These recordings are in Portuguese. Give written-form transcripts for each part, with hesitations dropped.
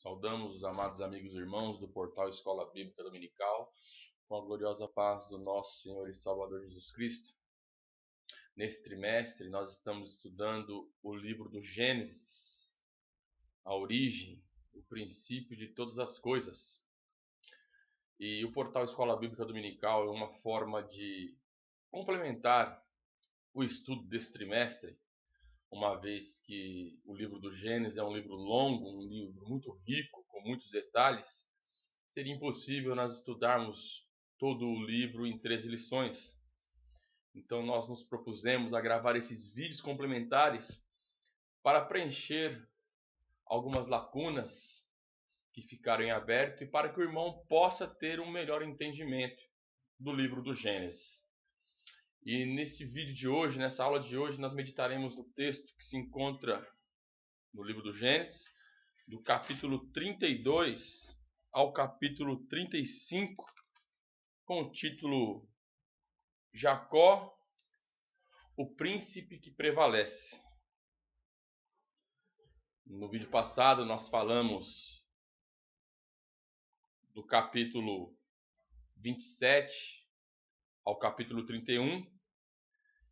Saudamos os amados amigos e irmãos do portal Escola Bíblica Dominical, com a gloriosa paz do nosso Senhor e Salvador Jesus Cristo. Nesse trimestre, nós estamos estudando o livro do Gênesis, a origem, o princípio de todas as coisas. E o portal Escola Bíblica Dominical é uma forma de complementar o estudo desse trimestre, uma vez que o livro do Gênesis é um livro longo, um livro muito rico, com muitos detalhes. Seria impossível nós estudarmos todo o livro em 13 lições. Então nós nos propusemos a gravar esses vídeos complementares para preencher algumas lacunas que ficaram em aberto e para que o irmão possa ter um melhor entendimento do livro do Gênesis. E nesse vídeo de hoje, nessa aula de hoje, nós meditaremos no texto que se encontra no livro do Gênesis, do capítulo 32 ao capítulo 35, com o título Jacó, o príncipe que prevalece. No vídeo passado nós falamos do capítulo 27 ao capítulo 31,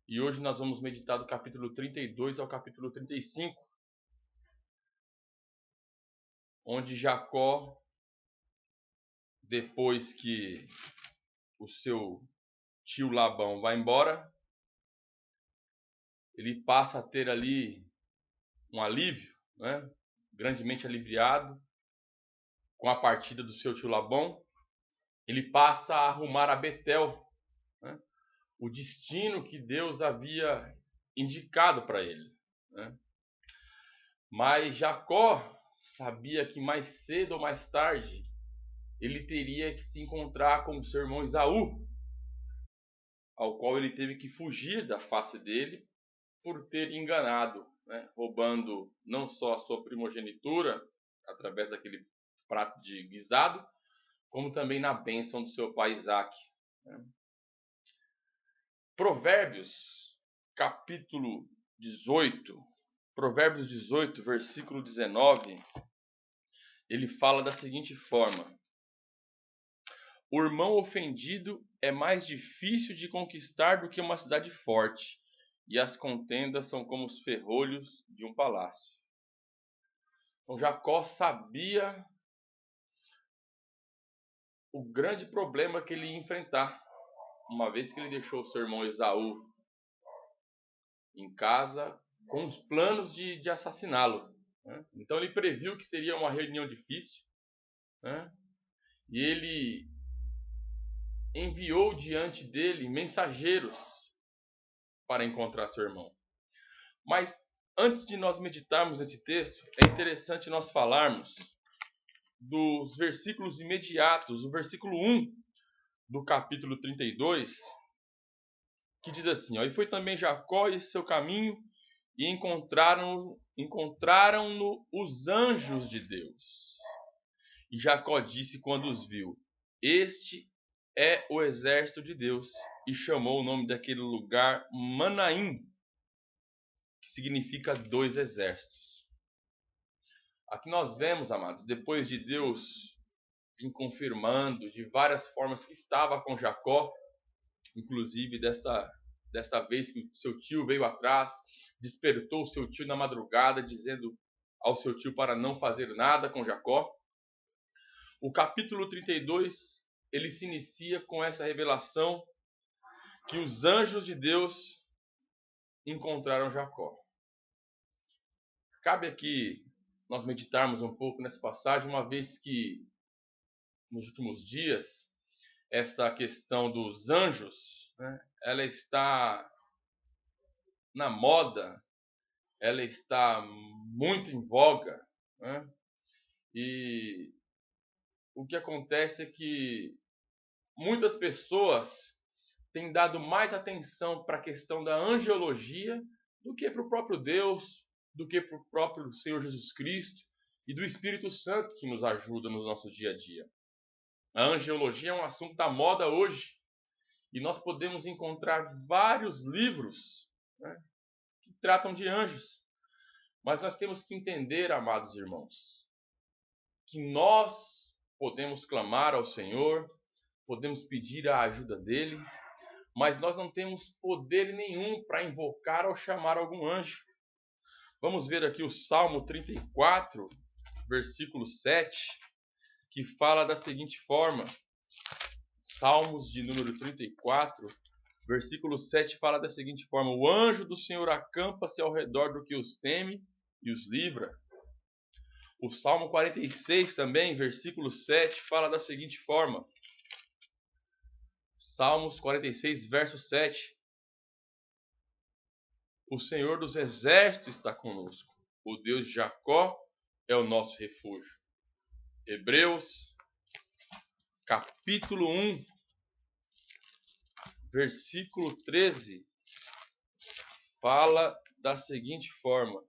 e hoje nós vamos meditar do capítulo 32 ao capítulo 35, onde Jacó, depois que o seu tio Labão vai embora, ele passa a ter ali um alívio, né? Grandemente aliviado com a partida do seu tio Labão. Ele passa a arrumar a Betel, né? O destino que Deus havia indicado para ele, né? Mas Jacó sabia que mais cedo ou mais tarde ele teria que se encontrar com o seu irmão Esaú, ao qual ele teve que fugir da face dele por ter enganado, né? Roubando não só a sua primogenitura através daquele prato de guisado, como também na bênção do seu pai Isaque, né? Provérbios, capítulo 18, Provérbios 18, versículo 19, ele fala da seguinte forma: o irmão ofendido é mais difícil de conquistar do que uma cidade forte, e as contendas são como os ferrolhos de um palácio. Então Jacó sabia o grande problema que ele ia enfrentar, uma vez que ele deixou o seu irmão Esaú em casa com os planos de assassiná-lo, né? Então ele previu que seria uma reunião difícil, né? E ele enviou diante dele mensageiros para encontrar seu irmão. Mas antes de nós meditarmos nesse texto, é interessante nós falarmos dos versículos imediatos, o versículo 1 do capítulo 32, que diz assim: ó, e foi também Jacó e seu caminho, e encontraram-no os anjos de Deus. E Jacó disse quando os viu: este é o exército de Deus, e chamou o nome daquele lugar Manaim, que significa dois exércitos. Aqui nós vemos, amados, depois de Deus vir confirmando de várias formas que estava com Jacó, inclusive desta vez que o seu tio veio atrás, despertou o seu tio na madrugada, dizendo ao seu tio para não fazer nada com Jacó. O capítulo 32, ele se inicia com essa revelação que os anjos de Deus encontraram Jacó. Cabe aqui nós meditarmos um pouco nessa passagem, uma vez que nos últimos dias esta questão dos anjos, né, ela está na moda, ela está muito em voga, né? E o que acontece é que muitas pessoas têm dado mais atenção para a questão da angelologia do que para o próprio Deus, do que para o próprio Senhor Jesus Cristo e do Espírito Santo que nos ajuda no nosso dia a dia. A angelologia é um assunto da moda hoje, e nós podemos encontrar vários livros, né, que tratam de anjos. Mas nós temos que entender, amados irmãos, que nós podemos clamar ao Senhor, podemos pedir a ajuda dele, mas nós não temos poder nenhum para invocar ou chamar algum anjo. Vamos ver aqui o Salmo 34, versículo 7, que fala da seguinte forma. Salmos de número 34, versículo 7 fala da seguinte forma: o anjo do Senhor acampa-se ao redor do que os teme e os livra. O Salmo 46 também, versículo 7, fala da seguinte forma. Salmos 46, verso 7. O Senhor dos exércitos está conosco. O Deus de Jacó é o nosso refúgio. Hebreus, capítulo 1, versículo 13, fala da seguinte forma.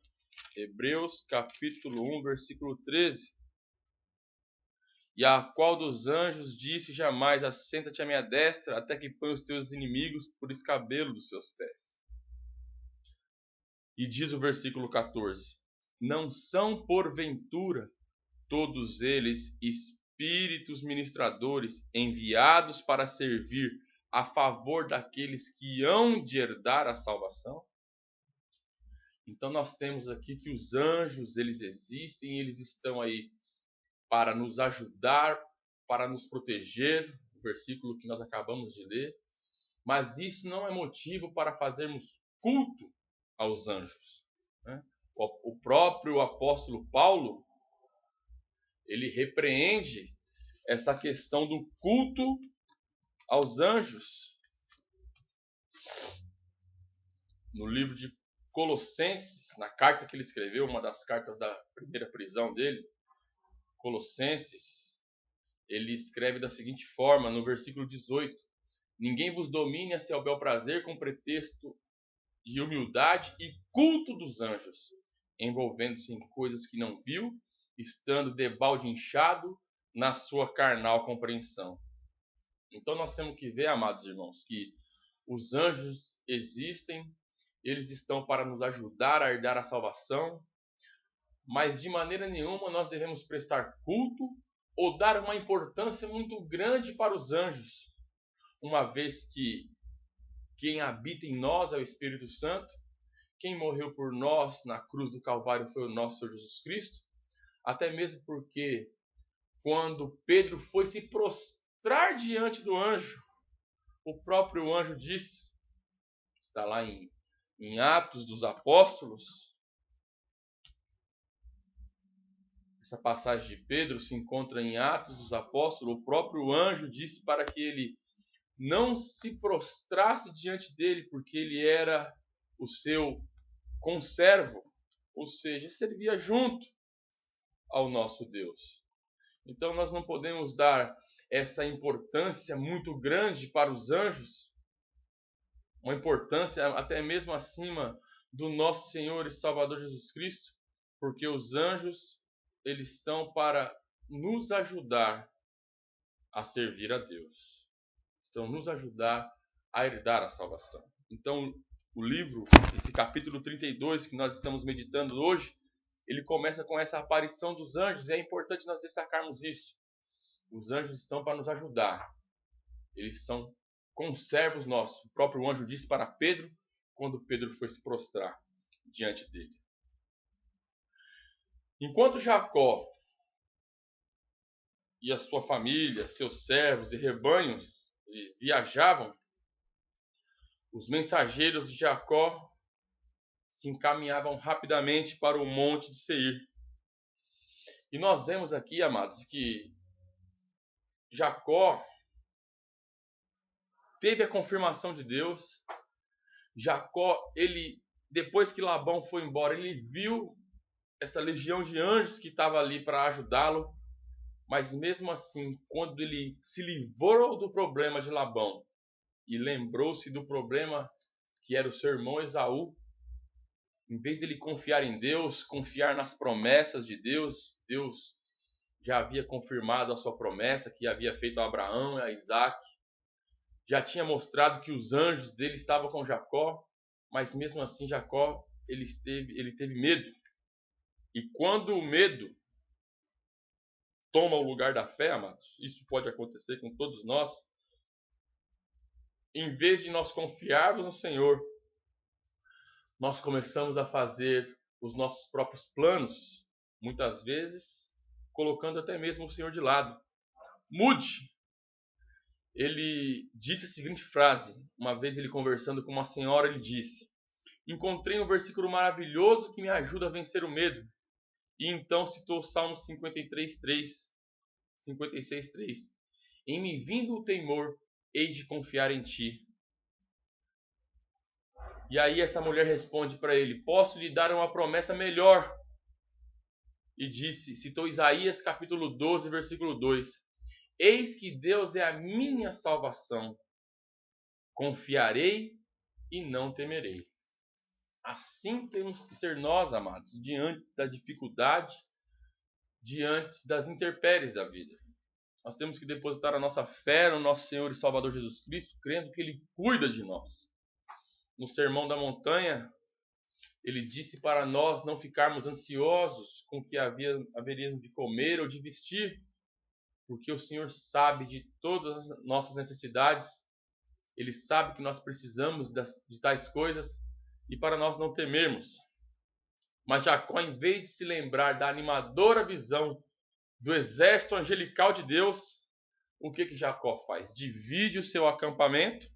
Hebreus, capítulo 1, versículo 13. E a qual dos anjos disse jamais: assenta-te à minha destra, até que ponha os teus inimigos por escabelo dos seus pés. E diz o versículo 14: não são porventura todos eles espíritos ministradores enviados para servir a favor daqueles que hão de herdar a salvação? Então nós temos aqui que os anjos, eles existem, eles estão aí para nos ajudar, para nos proteger, o versículo que nós acabamos de ler. Mas isso não é motivo para fazermos culto aos anjos, né? O próprio apóstolo Paulo, ele repreende essa questão do culto aos anjos no livro de Colossenses, na carta que ele escreveu, uma das cartas da primeira prisão dele, Colossenses, ele escreve da seguinte forma, no versículo 18: ninguém vos domine a seu bel prazer com pretexto de humildade e culto dos anjos, envolvendo-se em coisas que não viu, estando debalde inchado na sua carnal compreensão. Então nós temos que ver, amados irmãos, que os anjos existem, eles estão para nos ajudar a herdar a salvação, mas de maneira nenhuma nós devemos prestar culto ou dar uma importância muito grande para os anjos, uma vez que quem habita em nós é o Espírito Santo, quem morreu por nós na cruz do Calvário foi o nosso Senhor Jesus Cristo, até mesmo porque quando Pedro foi se prostrar diante do anjo, o próprio anjo disse, está lá em Atos dos Apóstolos, essa passagem de Pedro se encontra em Atos dos Apóstolos, o próprio anjo disse para que ele não se prostrasse diante dele, porque ele era o seu conservo, ou seja, servia junto ao nosso Deus. Então nós não podemos dar essa importância muito grande para os anjos, uma importância até mesmo acima do nosso Senhor e Salvador Jesus Cristo, porque os anjos, eles estão para nos ajudar a servir a Deus, estão nos ajudar a herdar a salvação. Então o livro, esse capítulo 32 que nós estamos meditando hoje, ele começa com essa aparição dos anjos, e é importante nós destacarmos isso. Os anjos estão para nos ajudar, eles são conservos nossos. O próprio anjo disse para Pedro, quando Pedro foi se prostrar diante dele. Enquanto Jacó e a sua família, seus servos e rebanhos, eles viajavam, os mensageiros de Jacó se encaminhavam rapidamente para o monte de Seir. E nós vemos aqui, amados, que Jacó teve a confirmação de Deus. Jacó, depois que Labão foi embora, ele viu essa legião de anjos que estava ali para ajudá-lo. Mas mesmo assim, quando ele se livrou do problema de Labão e lembrou-se do problema que era o seu irmão Esaú, em vez de ele confiar em Deus, confiar nas promessas de Deus, Deus já havia confirmado a sua promessa que havia feito a Abraão e a Isaac. Já tinha mostrado que os anjos dele estavam com Jacó, mas mesmo assim Jacó ele teve medo. E quando o medo toma o lugar da fé, amados, isso pode acontecer com todos nós. Em vez de nós confiarmos no Senhor, nós começamos a fazer os nossos próprios planos, muitas vezes colocando até mesmo o Senhor de lado. Mude! Ele disse a seguinte frase, uma vez ele conversando com uma senhora, ele disse: encontrei um versículo maravilhoso que me ajuda a vencer o medo. E então citou o Salmo 56:3. Em me vindo o temor, hei de confiar em ti. E aí essa mulher responde para ele: posso lhe dar uma promessa melhor. E citou Isaías capítulo 12, versículo 2. Eis que Deus é a minha salvação. Confiarei e não temerei. Assim temos que ser nós, amados, diante da dificuldade, diante das intempéries da vida. Nós temos que depositar a nossa fé no nosso Senhor e Salvador Jesus Cristo, crendo que Ele cuida de nós. No Sermão da Montanha, Ele disse para nós não ficarmos ansiosos com o que haveríamos de comer ou de vestir, porque o Senhor sabe de todas as nossas necessidades. Ele sabe que nós precisamos de tais coisas e para nós não temermos. Mas Jacó, em vez de se lembrar da animadora visão do exército angelical de Deus, o que Jacó faz? Divide o seu acampamento,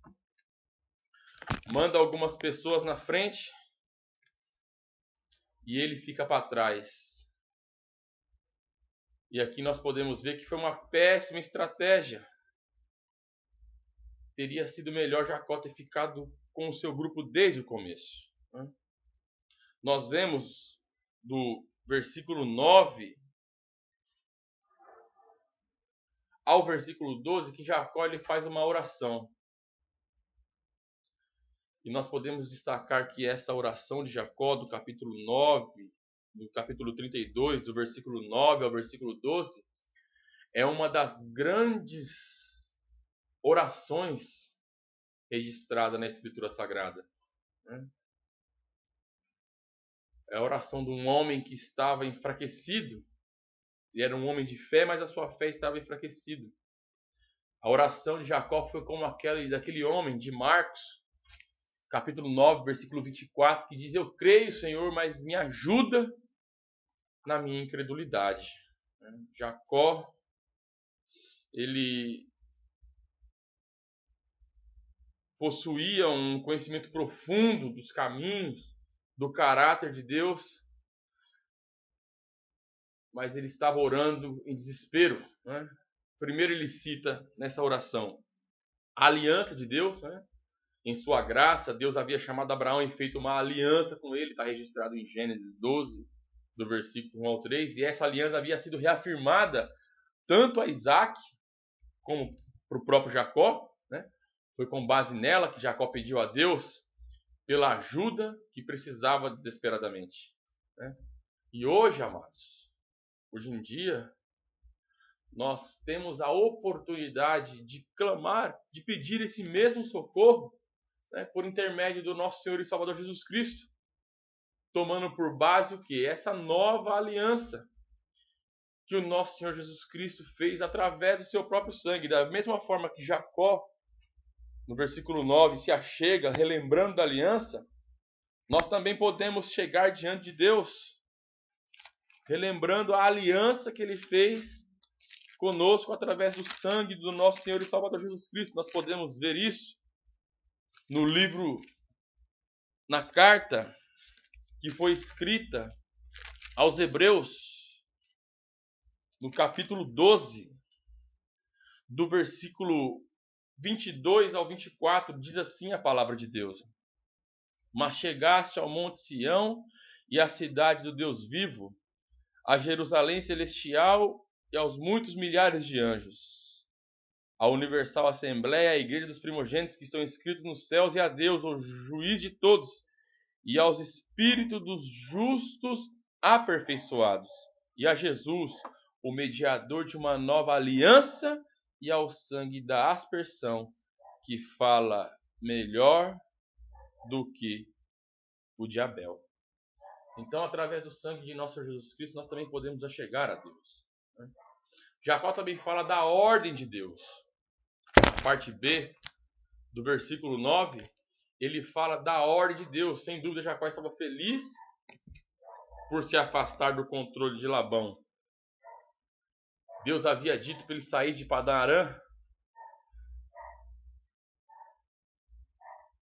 manda algumas pessoas na frente e ele fica para trás. E aqui nós podemos ver que foi uma péssima estratégia. Teria sido melhor Jacó ter ficado com o seu grupo desde o começo. Nós vemos do versículo 9 ao versículo 12 que Jacó ele faz uma oração. E nós podemos destacar que essa oração de Jacó, do capítulo 9, do capítulo 32, do versículo 9 ao versículo 12, é uma das grandes orações registrada na Escritura Sagrada. É a oração de um homem que estava enfraquecido. Ele era um homem de fé, mas a sua fé estava enfraquecida. A oração de Jacó foi como aquela daquele homem de Marcos, capítulo 9, versículo 24, que diz: eu creio, Senhor, mas me ajuda na minha incredulidade. Jacó, ele possuía um conhecimento profundo dos caminhos, do caráter de Deus, mas ele estava orando em desespero. Primeiro ele cita nessa oração a aliança de Deus. Em sua graça, Deus havia chamado Abraão e feito uma aliança com ele, está registrado em Gênesis 12, do versículo 1 ao 3, e essa aliança havia sido reafirmada tanto a Isaac como para o próprio Jacó. Foi com base nela que Jacó pediu a Deus pela ajuda que precisava desesperadamente. E hoje, amados, hoje em dia, nós temos a oportunidade de clamar, de pedir esse mesmo socorro, por intermédio do nosso Senhor e Salvador Jesus Cristo, tomando por base o quê? Essa nova aliança que o nosso Senhor Jesus Cristo fez através do seu próprio sangue. Da mesma forma que Jacó, no versículo 9, se achega relembrando da aliança, nós também podemos chegar diante de Deus, relembrando a aliança que Ele fez conosco através do sangue do nosso Senhor e Salvador Jesus Cristo. Nós podemos ver isso no livro, na carta que foi escrita aos Hebreus, no capítulo 12, do versículo 22 ao 24, diz assim a palavra de Deus: mas chegaste ao monte Sião e à cidade do Deus vivo, a Jerusalém celestial e aos muitos milhares de anjos, a universal assembleia, a igreja dos primogênitos que estão inscritos nos céus, e a Deus, o juiz de todos, e aos espíritos dos justos aperfeiçoados, e a Jesus, o mediador de uma nova aliança, e ao sangue da aspersão, que fala melhor do que o de Abel. Então, através do sangue de nosso Jesus Cristo, nós também podemos achegar a Deus. Jacó também fala da ordem de Deus. A parte B do versículo 9, ele fala da ordem de Deus. Sem dúvida, Jacó estava feliz por se afastar do controle de Labão. Deus havia dito para ele sair de Padã Arã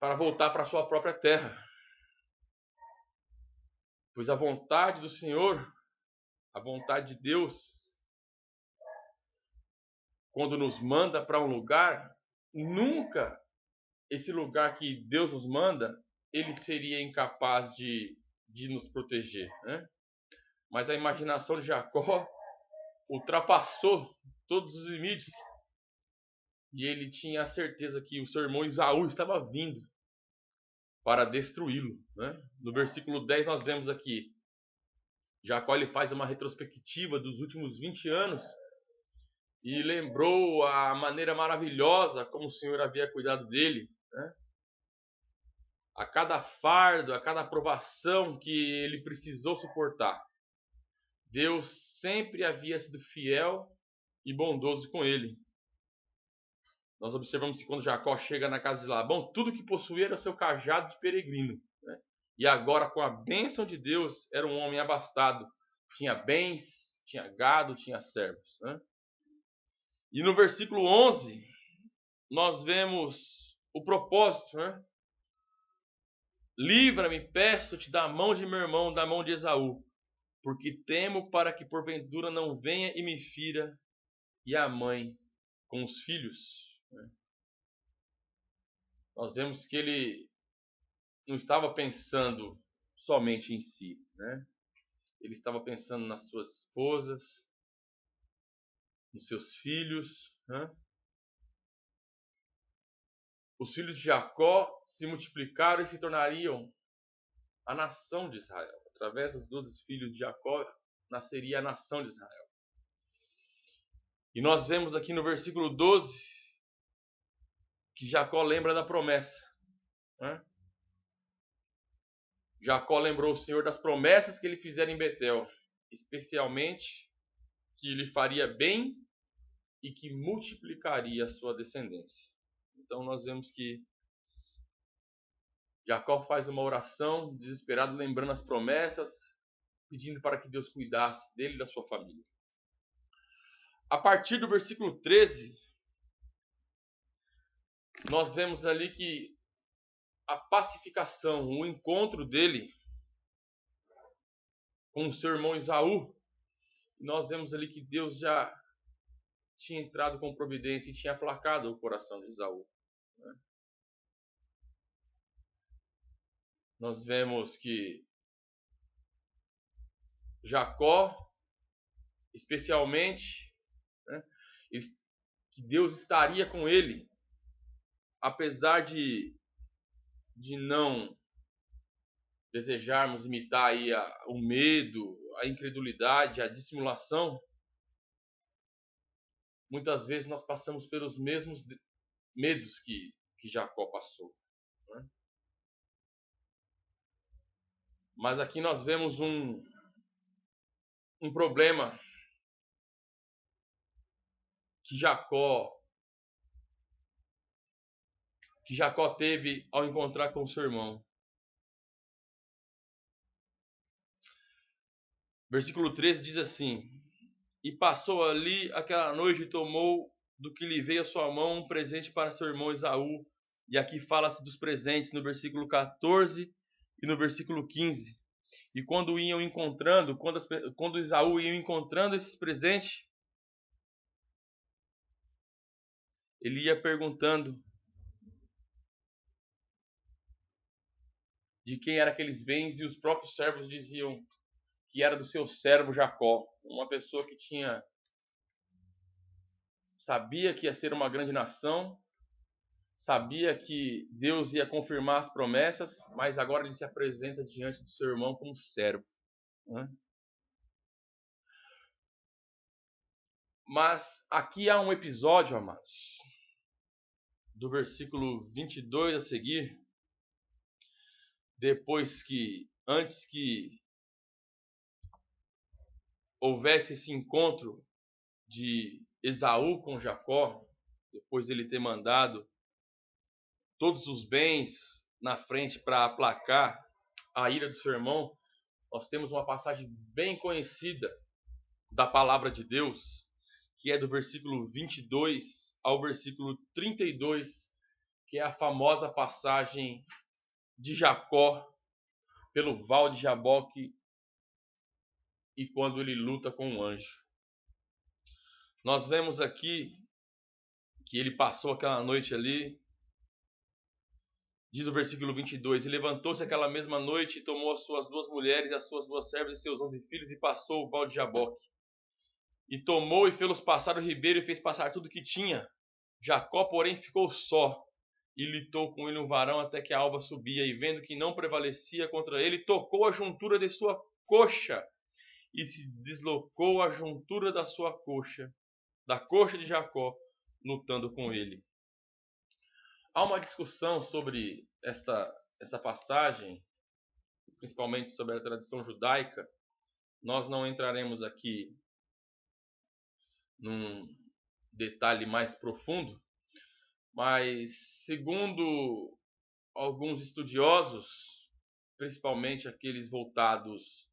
para voltar para a sua própria terra. Pois a vontade do Senhor, a vontade de Deus, quando nos manda para um lugar, nunca esse lugar que Deus nos manda, ele seria incapaz de nos proteger, né? Mas a imaginação de Jacó ultrapassou todos os limites. E ele tinha a certeza que o seu irmão Esaú estava vindo para destruí-lo, né? No versículo 10 nós vemos aqui, Jacó ele faz uma retrospectiva dos últimos 20 anos e lembrou a maneira maravilhosa como o Senhor havia cuidado dele, né? A cada fardo, a cada provação que ele precisou suportar, Deus sempre havia sido fiel e bondoso com ele. Nós observamos que quando Jacó chega na casa de Labão, tudo que possuía era seu cajado de peregrino, né? E agora, com a bênção de Deus, era um homem abastado. Tinha bens, tinha gado, tinha servos, né? E no versículo 11, nós vemos o propósito, né? Livra-me, peço-te da mão de meu irmão, da mão de Esaú, porque temo para que porventura não venha e me fira, e a mãe com os filhos. Nós vemos que ele não estava pensando somente em si, né? Ele estava pensando nas suas esposas, nos seus filhos, né? Os filhos de Jacó se multiplicaram e se tornariam a nação de Israel. Através dos 12 filhos de Jacó nasceria a nação de Israel. E nós vemos aqui no versículo 12 que Jacó lembra da promessa, né? Jacó lembrou o Senhor das promessas que ele fizera em Betel, especialmente que lhe faria bem e que multiplicaria a sua descendência. Então nós vemos que Jacó faz uma oração desesperado, lembrando as promessas, pedindo para que Deus cuidasse dele e da sua família. A partir do versículo 13, nós vemos ali que a pacificação, o encontro dele com o seu irmão Esaú, nós vemos ali que Deus já tinha entrado com providência e tinha aplacado o coração de Esaú, né? Nós vemos que Jacó, especialmente, né, que Deus estaria com ele, apesar de não desejarmos imitar aí o medo, a incredulidade, a dissimulação. Muitas vezes nós passamos pelos mesmos medos que Jacó passou, né? Mas aqui nós vemos um problema que Jacó teve ao encontrar com seu irmão. Versículo 13 diz assim: e passou ali aquela noite e tomou do que lhe veio a sua mão um presente para seu irmão Esaú. E aqui fala-se dos presentes no versículo 14 e no versículo 15. E quando iam encontrando, quando Esaú ia encontrando esses presentes, ele ia perguntando de quem eram aqueles bens, e os próprios servos diziam que era do seu servo Jacó, uma pessoa que sabia que ia ser uma grande nação, sabia que Deus ia confirmar as promessas, mas agora ele se apresenta diante do seu irmão como servo, né? Mas aqui há um episódio, amados, do versículo 22 a seguir, antes que houvesse esse encontro de Esaú com Jacó, depois de ele ter mandado todos os bens na frente para aplacar a ira do seu irmão, nós temos uma passagem bem conhecida da palavra de Deus, que é do versículo 22 ao versículo 32, que é a famosa passagem de Jacó pelo val de Jaboque e quando ele luta com um anjo. Nós vemos aqui que ele passou aquela noite ali. Diz o versículo 22, e levantou-se aquela mesma noite e tomou as suas 2 mulheres, as suas 2 servas e seus 11 filhos e passou o val de Jaboque. E tomou e fê-los passar o ribeiro e fez passar tudo que tinha. Jacó, porém, ficou só e lutou com ele um varão até que a alva subia, e vendo que não prevalecia contra ele, tocou a juntura de sua coxa e se deslocou a juntura da sua coxa, da coxa de Jacó, lutando com ele. Há uma discussão sobre essa passagem, principalmente sobre a tradição judaica. Nós não entraremos aqui num detalhe mais profundo, mas segundo alguns estudiosos, principalmente aqueles voltados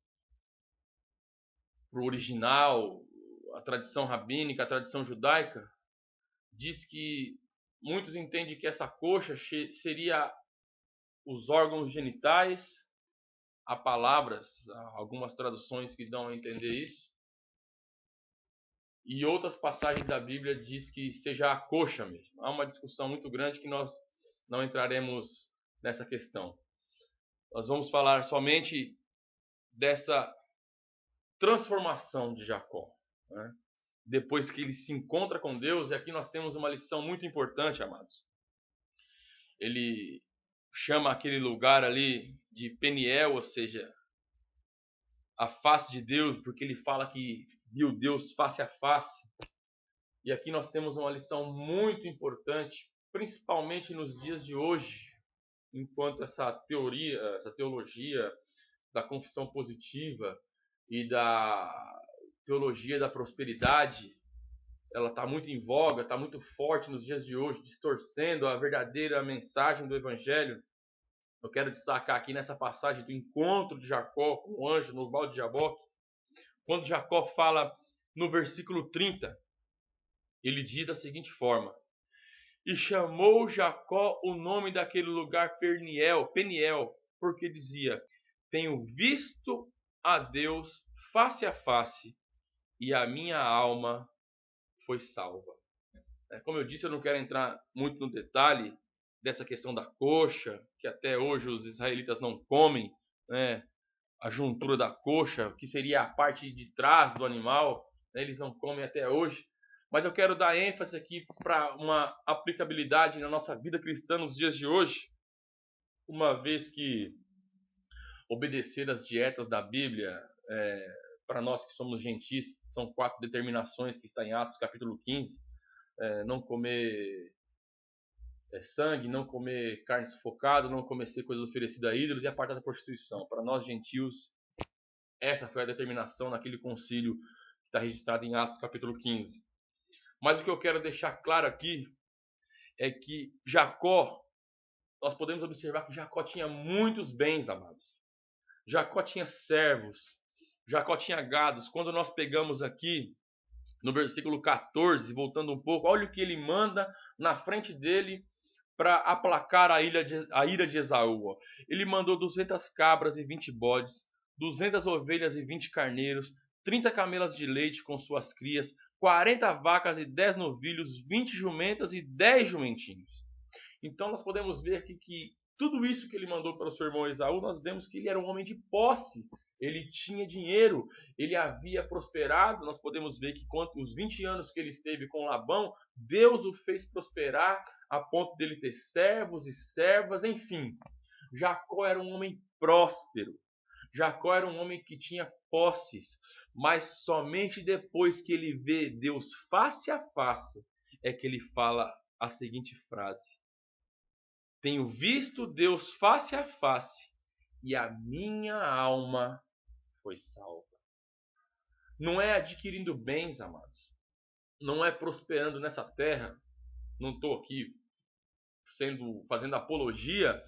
para o original, a tradição rabínica, a tradição judaica, diz que muitos entendem que essa coxa seria os órgãos genitais. Há palavras, algumas traduções que dão a entender isso. E outras passagens da Bíblia diz que seja a coxa mesmo. Há uma discussão muito grande que nós não entraremos nessa questão. Nós vamos falar somente dessa transformação de Jacó, né? Depois que ele se encontra com Deus, e aqui nós temos uma lição muito importante, amados. Ele chama aquele lugar ali de Peniel, ou seja, a face de Deus, porque ele fala que viu Deus face a face. E aqui nós temos uma lição muito importante, principalmente nos dias de hoje, enquanto essa teologia da confissão positiva e da teologia da prosperidade, ela está muito em voga, está muito forte nos dias de hoje, distorcendo a verdadeira mensagem do Evangelho. Eu quero destacar aqui nessa passagem do encontro de Jacó com o anjo no val de Jaboque, quando Jacó fala no versículo 30, ele diz da seguinte forma: e chamou Jacó o nome daquele lugar Peniel, porque dizia: tenho visto a Deus face a face, e a minha alma foi salva. Como eu disse, eu não quero entrar muito no detalhe dessa questão da coxa, que até hoje os israelitas não comem, né? A juntura da coxa, que seria a parte de trás do animal, né? Eles não comem até hoje. Mas eu quero dar ênfase aqui para uma aplicabilidade na nossa vida cristã nos dias de hoje, uma vez que obedecer às dietas da Bíblia, para nós que somos gentis, são 4 determinações que está em Atos capítulo 15, não comer sangue, não comer carne sufocada, não comer coisas oferecidas a ídolos e a parte da prostituição. Para nós gentios, essa foi a determinação naquele concílio que está registrado em Atos capítulo 15. Mas o que eu quero deixar claro aqui é que Jacó, nós podemos observar que Jacó tinha muitos bens, amados. Jacó tinha servos, Jacó tinha gados. Quando nós pegamos aqui no versículo 14, voltando um pouco, olha o que ele manda na frente dele para aplacar a ira de Esaú. Ele mandou 200 cabras e 20 bodes, 200 ovelhas e 20 carneiros, 30 camelas de leite com suas crias, 40 vacas e 10 novilhos, 20 jumentas e 10 jumentinhos. Então nós podemos ver que tudo isso que ele mandou para o seu irmão Esaú, nós vemos que ele era um homem de posse. Ele tinha dinheiro, ele havia prosperado. Nós podemos ver que os 20 anos que ele esteve com Labão, Deus o fez prosperar a ponto dele ter servos e servas, enfim. Jacó era um homem próspero. Jacó era um homem que tinha posses, mas somente depois que ele vê Deus face a face é que ele fala a seguinte frase: tenho visto Deus face a face e a minha alma foi salva. Não é adquirindo bens, amados. não é prosperando nessa terra. Não estou aqui fazendo apologia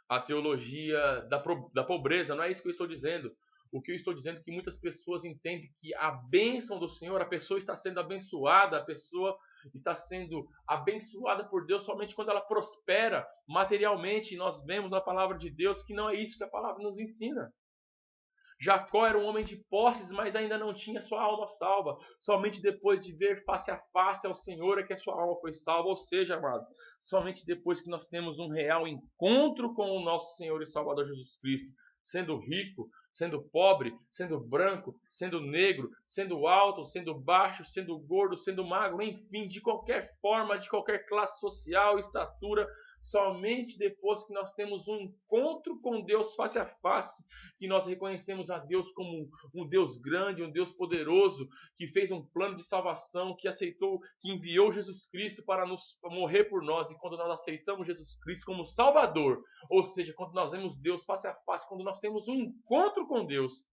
à teologia da pobreza, não é isso que eu estou dizendo. O que eu estou dizendo é que muitas pessoas entendem que a bênção do Senhor, a pessoa está sendo abençoada, a pessoa está sendo abençoada por Deus somente quando ela prospera materialmente. E nós vemos na palavra de Deus que não é isso que a palavra nos ensina. Jacó era um homem de posses, mas ainda não tinha sua alma salva. Somente depois de ver face a face ao Senhor é que a sua alma foi salva. Ou seja, amados, somente depois que nós temos um real encontro com o nosso Senhor e Salvador Jesus Cristo, sendo rico, sendo pobre, sendo branco, sendo negro, sendo alto, sendo baixo, sendo gordo, sendo magro, enfim, de qualquer forma, de qualquer classe social, estatura, somente depois que nós temos um encontro com Deus face a face, que nós reconhecemos a Deus como um Deus grande, um Deus poderoso, que fez um plano de salvação, que aceitou, que enviou Jesus Cristo para morrer por nós. E quando nós aceitamos Jesus Cristo como Salvador, ou seja, quando nós vemos Deus face a face, quando nós temos um encontro com Deus,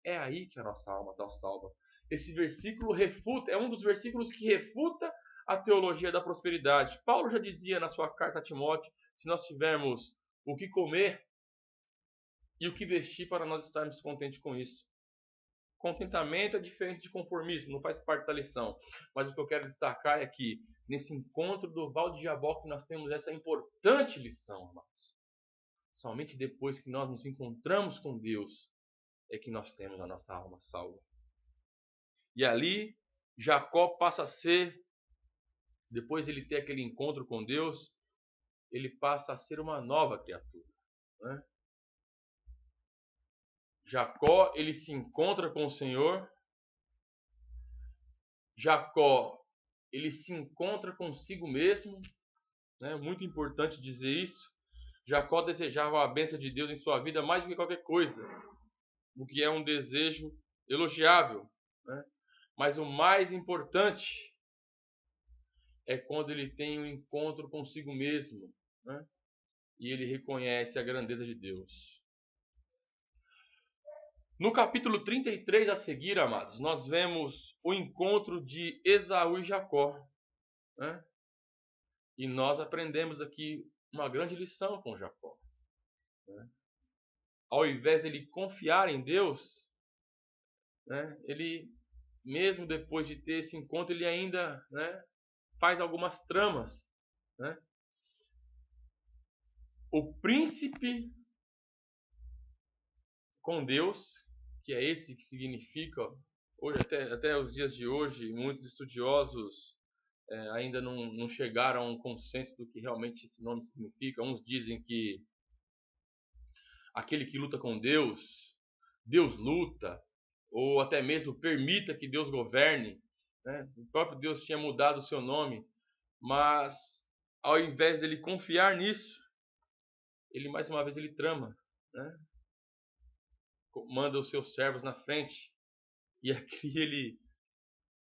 é aí que a nossa alma está salva. Esse versículo refuta, é um dos versículos que refuta a teologia da prosperidade. Paulo já dizia na sua carta a Timóteo: se nós tivermos o que comer e o que vestir, para nós estarmos contentes com isso. Contentamento é diferente de conformismo, não faz parte da lição. Mas o que eu quero destacar é que nesse encontro do Val de Jaboque nós temos essa importante lição, amados. Somente depois que nós nos encontramos com Deus é que nós temos a nossa alma salva. E ali Jacó passa a ser, depois de ele ter aquele encontro com Deus, ele passa a ser uma nova criatura, né? Jacó, ele se encontra com o Senhor. Jacó, ele se encontra consigo mesmo, né? Muito importante dizer isso. Jacó desejava a bênção de Deus em sua vida mais do que qualquer coisa, o que é um desejo elogiável, né? Mas o mais importante é quando ele tem um encontro consigo mesmo, né? E ele reconhece a grandeza de Deus. No capítulo 33 a seguir, amados, nós vemos o encontro de Esaú e Jacó, né? E nós aprendemos aqui uma grande lição com Jacó, né? Ao invés de ele confiar em Deus, né, ele, mesmo depois de ter esse encontro, ele ainda, né, faz algumas tramas, né? O príncipe com Deus, que é esse que significa, hoje, até os dias de hoje, muitos estudiosos ainda não chegaram a um consenso do que realmente esse nome significa. Uns dizem que aquele que luta com Deus, Deus luta, ou até mesmo permita que Deus governe, né? O próprio Deus tinha mudado o seu nome, mas ao invés de ele confiar nisso, ele mais uma vez ele trama, né? Manda os seus servos na frente, e aqui ele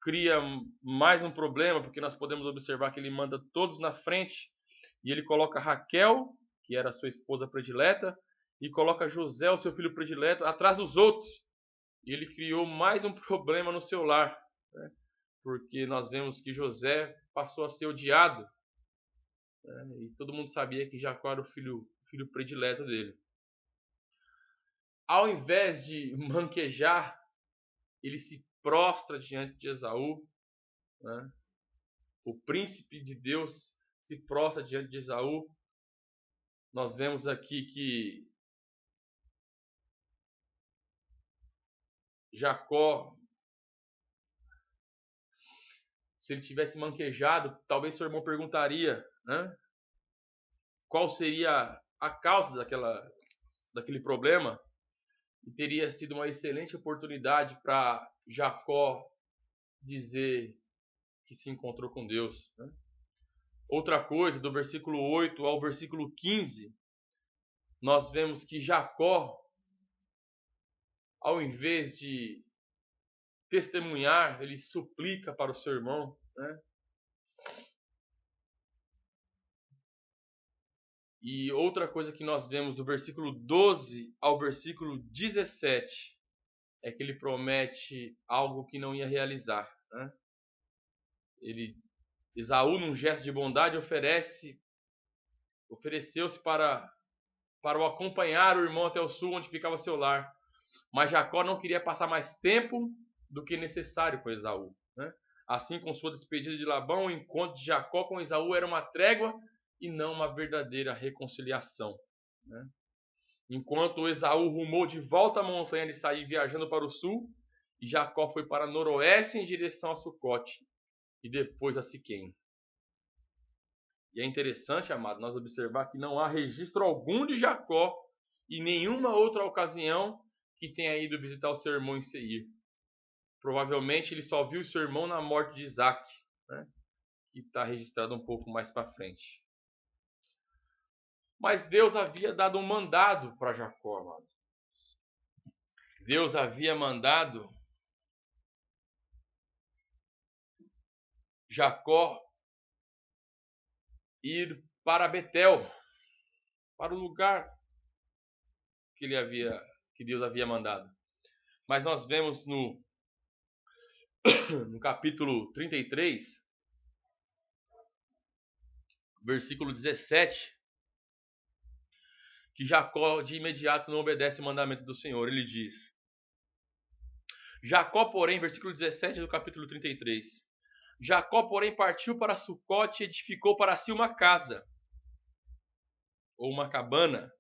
cria mais um problema, porque nós podemos observar que ele manda todos na frente, e ele coloca Raquel, que era sua esposa predileta, e coloca José, o seu filho predileto, atrás dos outros. E ele criou mais um problema no seu lar, né? Porque nós vemos que José passou a ser odiado, né? E todo mundo sabia que Jacó era o filho predileto dele. Ao invés de manquejar, ele se prostra diante de Esaú, né? O príncipe de Deus se prostra diante de Esaú. Nós vemos aqui que Jacó, se ele tivesse manquejado, talvez seu irmão perguntaria, né, qual seria a causa daquele problema, e teria sido uma excelente oportunidade para Jacó dizer que se encontrou com Deus, né? Outra coisa, do versículo 8 ao versículo 15, nós vemos que Jacó, ao invés de testemunhar, ele suplica para o seu irmão, né? E outra coisa que nós vemos do versículo 12 ao versículo 17 é que ele promete algo que não ia realizar, né? Esaú, num gesto de bondade, ofereceu-se para o acompanhar o irmão até o sul, onde ficava seu lar. Mas Jacó não queria passar mais tempo do que necessário com Esaú, né? Assim, com sua despedida de Labão, o encontro de Jacó com Esaú era uma trégua e não uma verdadeira reconciliação, né? Enquanto Esaú rumou de volta à montanha de Sair, viajando para o sul, e Jacó foi para noroeste em direção a Sucote e depois a Siquém. E é interessante, amado, nós observar que não há registro algum de Jacó em nenhuma outra ocasião que tenha ido visitar o seu irmão em Seir. Provavelmente ele só viu o seu irmão na morte de Isaac, né? Que está registrado um pouco mais para frente. Mas Deus havia dado um mandado para Jacó, amado. Deus havia mandado Jacó ir para Betel, para o lugar que Deus havia mandado. Mas nós vemos no capítulo 33, versículo 17, que Jacó de imediato não obedece o mandamento do Senhor. Ele diz: Jacó, porém, versículo 17 do capítulo 33, Jacó, porém, partiu para Sucote e edificou para si uma casa, ou uma cabana,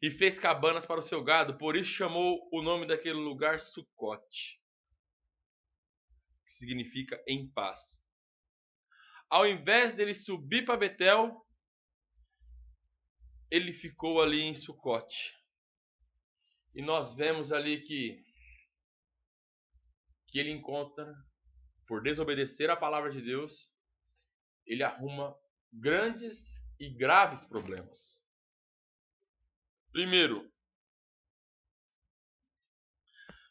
e fez cabanas para o seu gado, por isso chamou o nome daquele lugar Sucote, que significa em paz. Ao invés dele subir para Betel, ele ficou ali em Sucote. E nós vemos ali que ele encontra, por desobedecer a palavra de Deus, ele arruma grandes e graves problemas. Primeiro,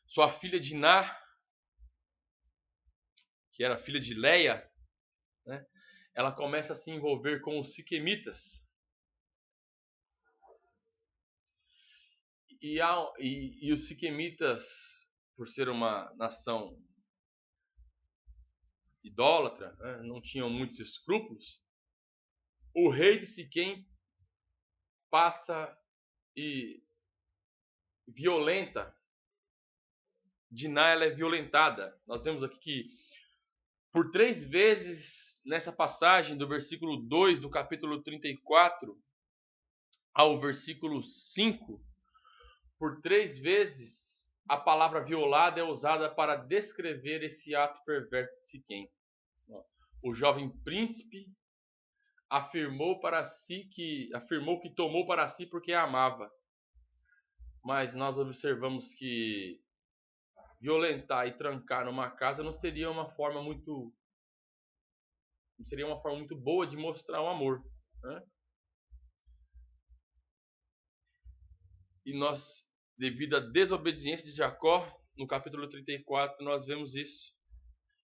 sua filha Diná, que era filha de Leia, né, ela começa a se envolver com os siquemitas. E os siquemitas, por ser uma nação idólatra, né, não tinham muitos escrúpulos. O rei de Siquém passa e violenta. Diná, ela é violentada. Nós vemos aqui que por 3 vezes nessa passagem do versículo 2 do capítulo 34 ao versículo 5, por 3 vezes a palavra violada é usada para descrever esse ato perverso de Siquém. O jovem príncipe afirmou que tomou para si porque a amava. Mas nós observamos que violentar e trancar numa casa não seria uma forma muito boa de mostrar um amor, né? E nós, devido à desobediência de Jacó, no capítulo 34, nós vemos isso.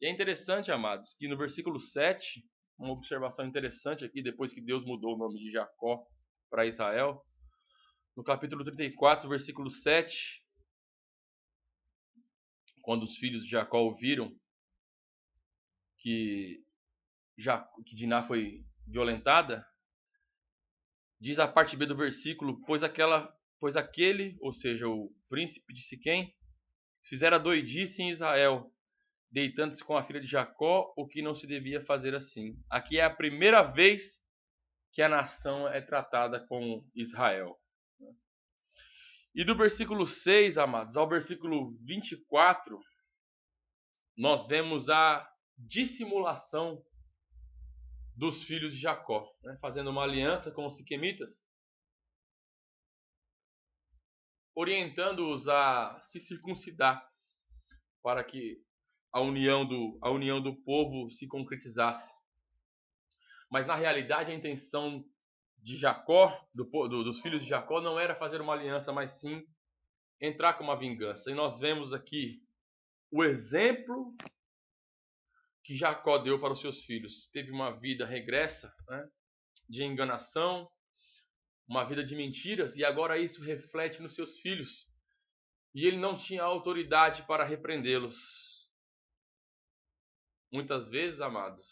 E é interessante, amados, que no versículo 7, uma observação interessante aqui, depois que Deus mudou o nome de Jacó para Israel, no capítulo 34, versículo 7, quando os filhos de Jacó ouviram que Diná foi violentada, diz a parte B do versículo: pois aquele, ou seja, o príncipe de Siquém, fizera doidice em Israel, deitando-se com a filha de Jacó, o que não se devia fazer assim. Aqui é a primeira vez que a nação é tratada com Israel. E do versículo 6, amados, ao versículo 24, nós vemos a dissimulação dos filhos de Jacó, né, fazendo uma aliança com os siquemitas, orientando-os a se circuncidar para que a união do povo se concretizasse. Mas na realidade a intenção de Jacó, dos filhos de Jacó, não era fazer uma aliança, mas sim entrar com uma vingança. E nós vemos aqui o exemplo que Jacó deu para os seus filhos. Teve uma vida regressa, né, de enganação, uma vida de mentiras, e agora isso reflete nos seus filhos. E ele não tinha autoridade para repreendê-los. Muitas vezes, amados,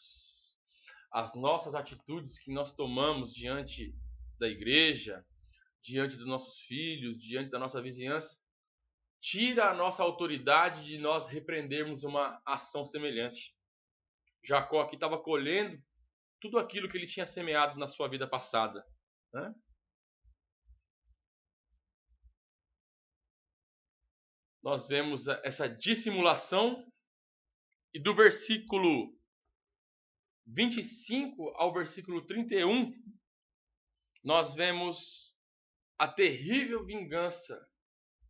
as nossas atitudes que nós tomamos diante da igreja, diante dos nossos filhos, diante da nossa vizinhança, tira a nossa autoridade de nós repreendermos uma ação semelhante. Jacó aqui estava colhendo tudo aquilo que ele tinha semeado na sua vida passada, né? Nós vemos essa dissimulação, e do versículo 25 ao versículo 31, nós vemos a terrível vingança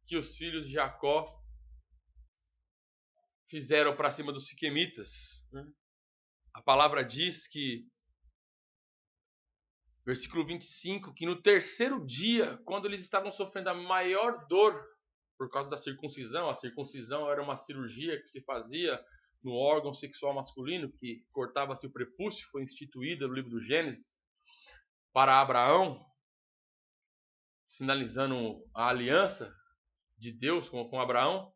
que os filhos de Jacó fizeram para cima dos siquemitas, né? A palavra diz que, versículo 25, que no terceiro dia, quando eles estavam sofrendo a maior dor por causa da circuncisão, a circuncisão era uma cirurgia que se fazia no órgão sexual masculino, que cortava-se o prepúcio, foi instituída no livro do Gênesis para Abraão, sinalizando a aliança de Deus com Abraão.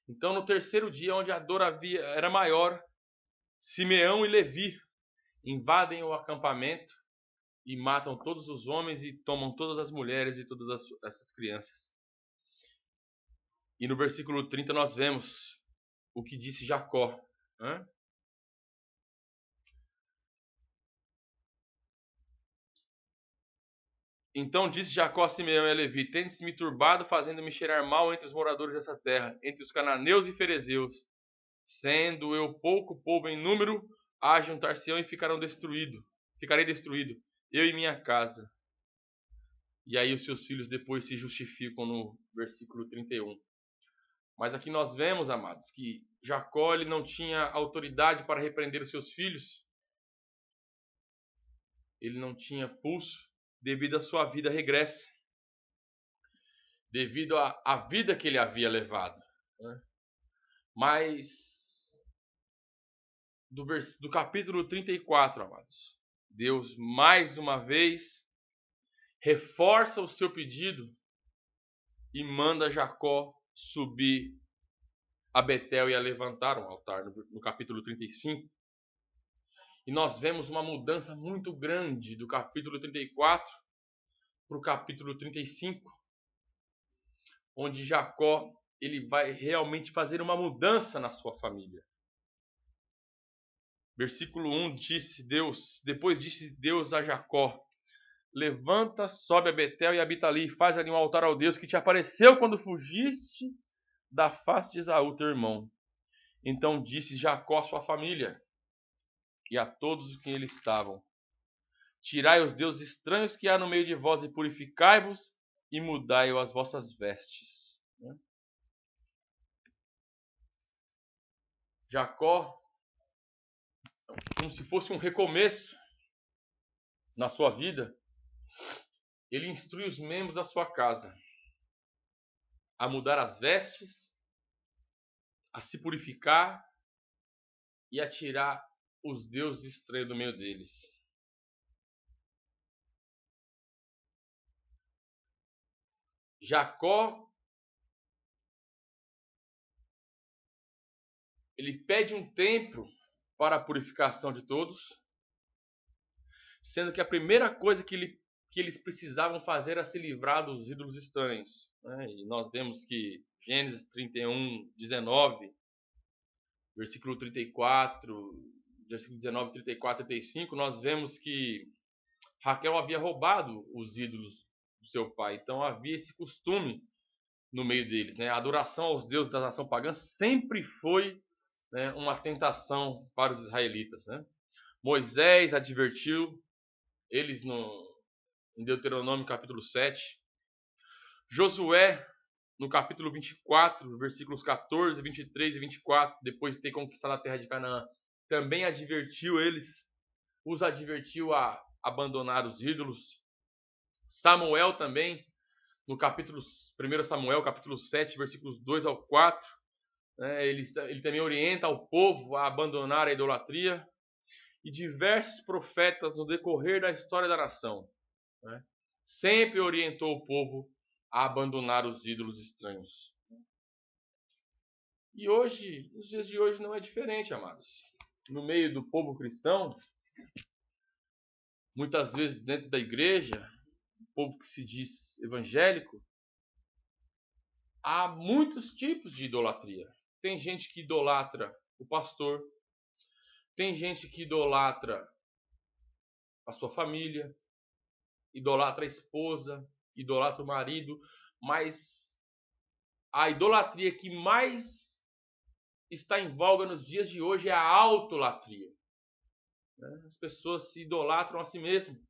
Então, no terceiro dia, onde a dor era maior, Simeão e Levi invadem o acampamento e matam todos os homens e tomam todas as mulheres e todas essas crianças. E no versículo 30 nós vemos o que disse Jacó, né? Então disse Jacó a Simeão e a Levi: tendes-me turbado, fazendo-me cheirar mal entre os moradores dessa terra, entre os cananeus e ferezeus. Sendo eu pouco povo em número, ajuntar-se-ão e ficarei destruído, eu e minha casa. E aí os seus filhos depois se justificam no versículo 31. Mas aqui nós vemos, amados, que Jacó ele não tinha autoridade para repreender os seus filhos. Ele não tinha pulso devido à sua vida regressa, devido à vida que ele havia levado, né? Mas do capítulo 34, amados, Deus mais uma vez reforça o seu pedido e manda Jacó subir a Betel e a levantar um altar, no capítulo 35. E nós vemos uma mudança muito grande do capítulo 34 para o capítulo 35, onde Jacó ele vai realmente fazer uma mudança na sua família. Versículo 1 depois disse Deus a Jacó: levanta, sobe a Betel e habita ali, faz ali um altar ao Deus que te apareceu quando fugiste da face de Esaú, teu irmão. Então disse Jacó à sua família e a todos os que ele estavam: tirai os deuses estranhos que há no meio de vós e purificai-vos e mudai as vossas vestes. Jacó, como se fosse um recomeço na sua vida, ele instrui os membros da sua casa a mudar as vestes, a se purificar e a tirar os deuses estranhos do meio deles. Jacó, ele pede um tempo para a purificação de todos, sendo que a primeira coisa que eles precisavam fazer era se livrar dos ídolos estranhos, né? E nós vemos que Gênesis 31, 19, versículo 34, versículo 19, 34 e 35, nós vemos que Raquel havia roubado os ídolos do seu pai. Então havia esse costume no meio deles, né? A adoração aos deuses da nação pagã sempre foi, né, uma tentação para os israelitas, né? Moisés advertiu eles em Deuteronômio capítulo 7. Josué, no capítulo 24, versículos 14, 23 e 24, depois de ter conquistado a terra de Canaã, também os advertiu a abandonar os ídolos. Samuel também, no capítulo 1 Samuel, capítulo 7, versículos 2 ao 4, né, ele também orienta o povo a abandonar a idolatria. E diversos profetas no decorrer da história da nação, né, sempre orientou o povo a abandonar os ídolos estranhos. E hoje, nos dias de hoje, não é diferente, amados. no meio do povo cristão, muitas vezes dentro da igreja, o povo que se diz evangélico, há muitos tipos de idolatria. Tem gente que idolatra o pastor, tem gente que idolatra a sua família, idolatra a esposa, idolatra o marido, mas a idolatria que mais está em voga nos dias de hoje é a autolatria. As pessoas se idolatram a si mesmas.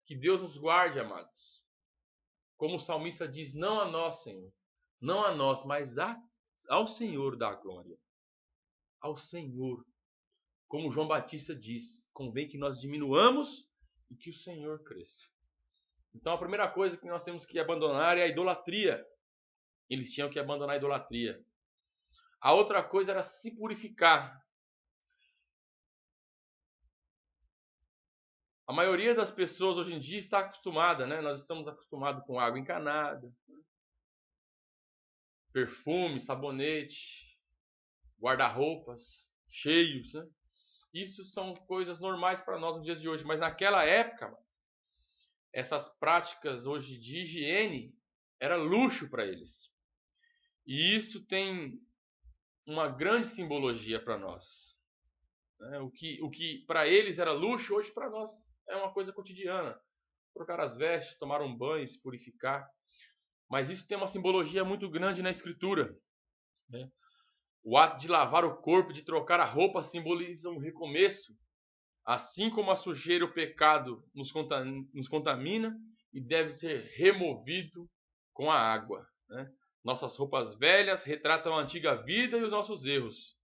Que Deus nos guarde, amados. Como o salmista diz, não a nós, Senhor, não a nós, mas ao Senhor da glória. Ao Senhor. Como João Batista diz, convém que nós diminuamos e que o Senhor cresça. Então a primeira coisa que nós temos que abandonar é a idolatria. Eles tinham que abandonar a idolatria. A outra coisa era se purificar. A maioria das pessoas hoje em dia está acostumada, né? Nós estamos acostumados com água encanada, perfume, sabonete, guarda-roupas cheios, né? Isso são coisas normais para nós nos dias de hoje, mas naquela época, essas práticas hoje de higiene era luxo para eles. E isso tem uma grande simbologia para nós. O que para eles era luxo, hoje para nós é uma coisa cotidiana. Trocar as vestes, tomar um banho, se purificar. Mas isso tem uma simbologia muito grande na Escritura. O ato de lavar o corpo, de trocar a roupa, simboliza um recomeço. Assim como a sujeira, o pecado nos contamina e deve ser removido com a água. Nossas roupas velhas retratam a antiga vida e os nossos erros.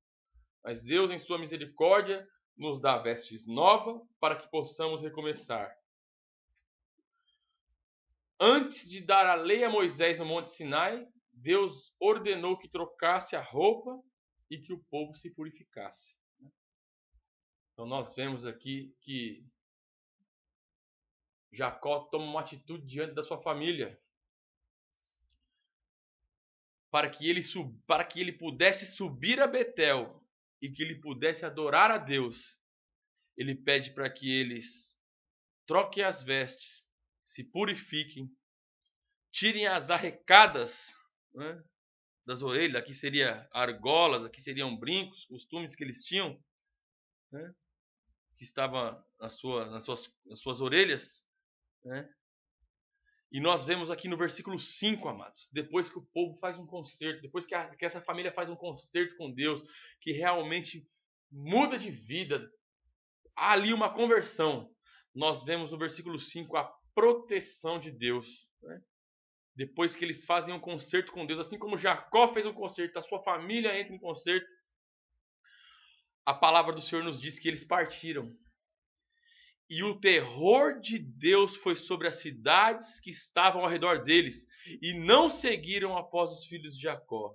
Mas Deus, em sua misericórdia, nos dá vestes novas para que possamos recomeçar. Antes de dar a lei a Moisés no Monte Sinai, Deus ordenou que trocasse a roupa e que o povo se purificasse. Então nós vemos aqui que Jacó toma uma atitude diante da sua família. Para que ele pudesse subir a Betel e que ele pudesse adorar a Deus, ele pede para que eles troquem as vestes, se purifiquem, tirem as arrecadas, né, das orelhas. Aqui seria argolas, aqui seriam brincos, costumes que eles tinham, né, que estavam nas suas orelhas, né? E nós vemos aqui no versículo 5, amados, depois que o povo faz um concerto, depois que essa família faz um concerto com Deus, que realmente muda de vida, há ali uma conversão. Nós vemos no versículo 5 a proteção de Deus, né? Depois que eles fazem um concerto com Deus, assim como Jacó fez um concerto, a sua família entra em concerto, a palavra do Senhor nos diz que eles partiram. E o terror de Deus foi sobre as cidades que estavam ao redor deles, e não seguiram após os filhos de Jacó.